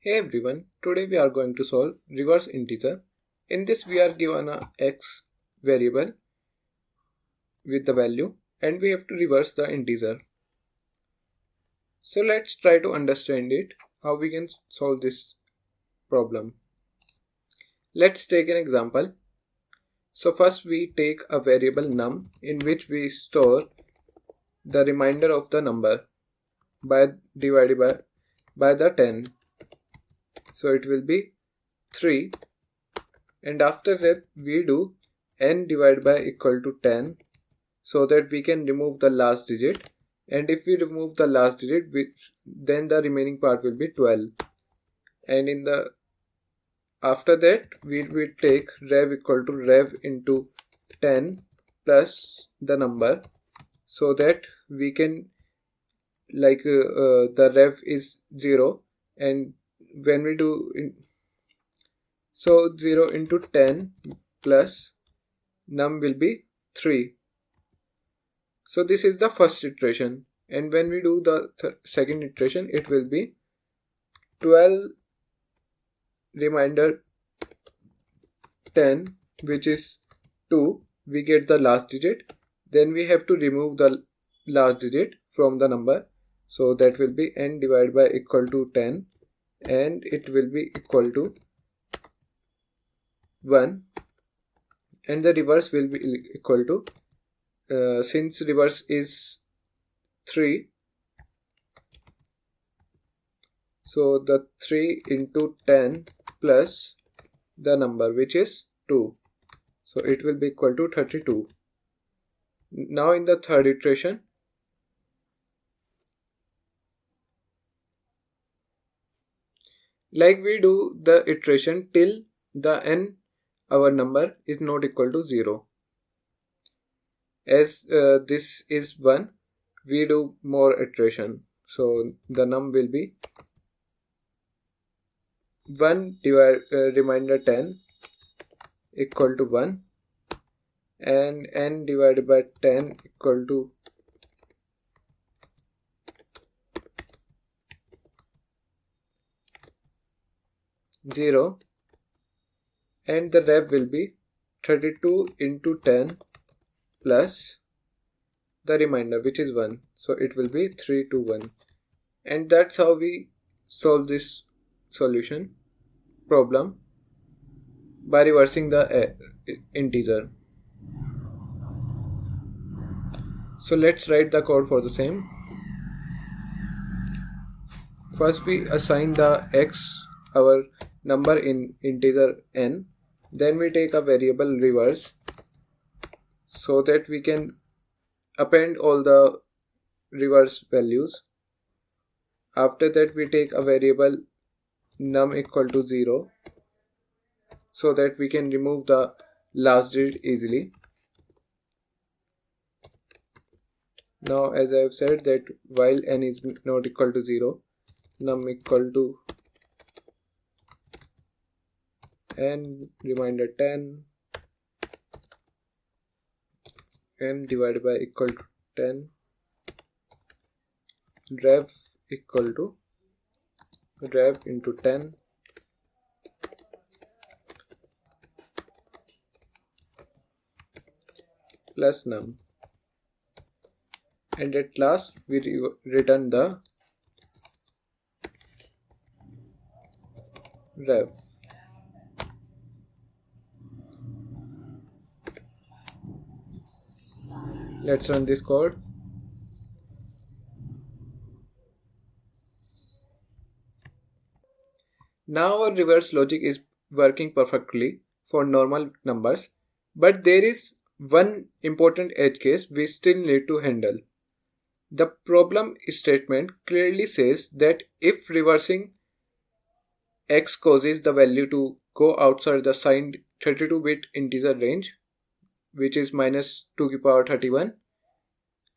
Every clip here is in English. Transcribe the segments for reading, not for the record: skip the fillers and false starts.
Hey everyone, today we are going to solve reverse integer. In this we are given a x variable with the value and we have to reverse the integer. So let's try to understand it, how we can solve this problem. Let's take an example. So first we take a variable num in which we store the remainder of the number divided by the 10. So it will be 3. And after that we do n divided by equal to 10 so that we can remove the last digit, and if we remove the last digit then the remaining part will be 12, and after that we will take rev equal to rev into 10 plus the number so that we can the rev is 0, and when we do so 0 into 10 plus num will be 3. So this is the first iteration, and when we do the second iteration it will be 12 remainder 10 which is 2. We get the last digit, then we have to remove the last digit from the number, so that will be n divided by equal to 10 and it will be equal to 1, and the reverse will be equal to since reverse is 3, so the 3 into 10 plus the number which is 2, so it will be equal to 32. Now in the third iteration, like we do the iteration till the n our number is not equal to 0. As this is 1, we do more iteration, so the num will be 1 remainder 10 equal to 1, and n divided by 10 equal to 0, and the rev will be 32 into 10 plus the remainder which is 1, so it will be 3 to 1, and that's how we solve this solution problem by reversing the integer. So let's write the code for the same. First we assign the x our number in integer n, then we take a variable reverse so that we can append all the reverse values. After that we take a variable num equal to 0 so that we can remove the last digit easily. Now as I have said that while n is not equal to 0, num equal to n remainder 10 n divided by equal to 10 rev equal to rev into 10 plus num, and at last we return the rev. Let's run this code. Now our reverse logic is working perfectly for normal numbers, but there is one important edge case we still need to handle. The problem statement clearly says that if reversing x causes the value to go outside the signed 32-bit integer range, which is minus 2 to the power 31,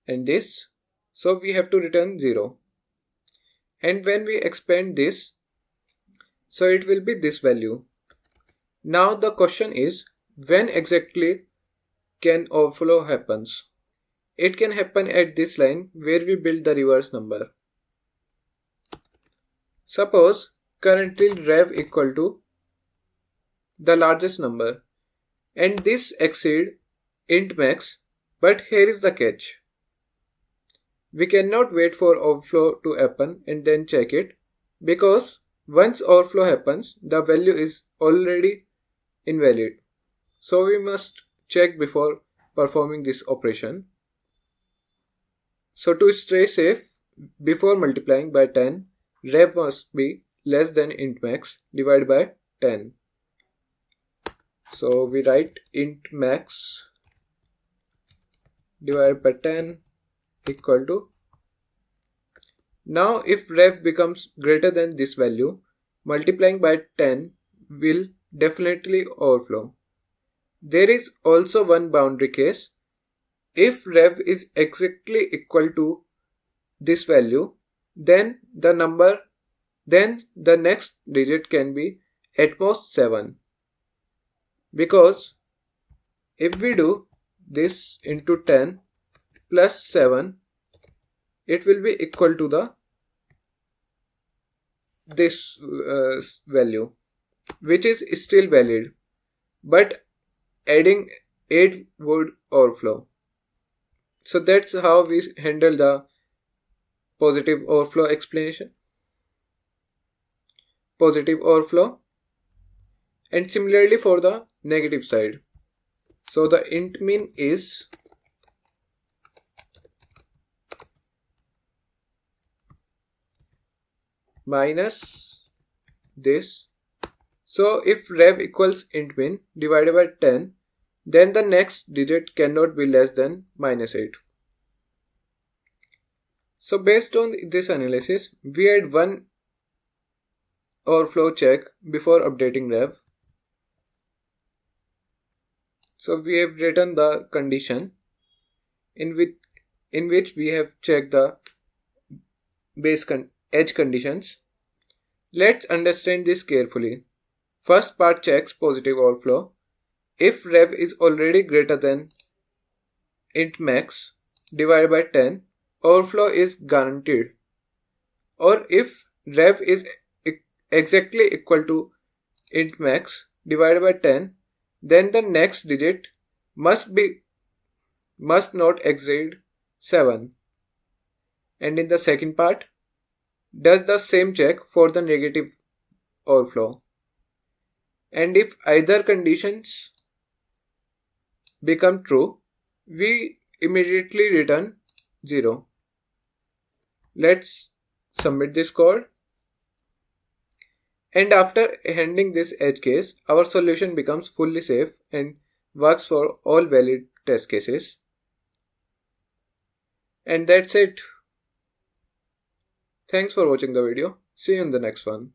and this, so we have to return 0. And when we expand this, so it will be this value. Now the question is, when exactly can overflow happens? It can happen at this line where we build the reverse number. Suppose currently rev equal to the largest number, and this exceed int max, but here is the catch. We cannot wait for overflow to happen and then check it, because once overflow happens, the value is already invalid. So we must check before performing this operation. So to stay safe, before multiplying by 10, rev must be less than int max divided by 10. So we write int max divided by 10 equal to. Now if rev becomes greater than this value, multiplying by 10 will definitely overflow. There is also one boundary case. If rev is exactly equal to this value, then the next digit can be at most 7. Because if we do this into 10 plus 7, it will be equal to this value, which is still valid, but adding 8 would overflow. So that's how we handle the positive overflow explanation. Positive overflow. And similarly for the negative side. So the int min is minus this. So if rev equals int min divided by 10, then the next digit cannot be less than minus 8. So based on this analysis, we had one overflow check before updating rev. So we have written the condition in which we have checked the edge conditions. Let's understand this carefully. First part checks positive overflow. If rev is already greater than int max divided by 10, overflow is guaranteed. Or if rev is exactly equal to int max divided by 10, then the next digit must not exceed 7. And in the second part, does the same check for the negative overflow. And if either conditions become true, we immediately return 0. Let's submit this code. And after handling this edge case, our solution becomes fully safe and works for all valid test cases. And that's it. Thanks for watching the video. See you in the next one.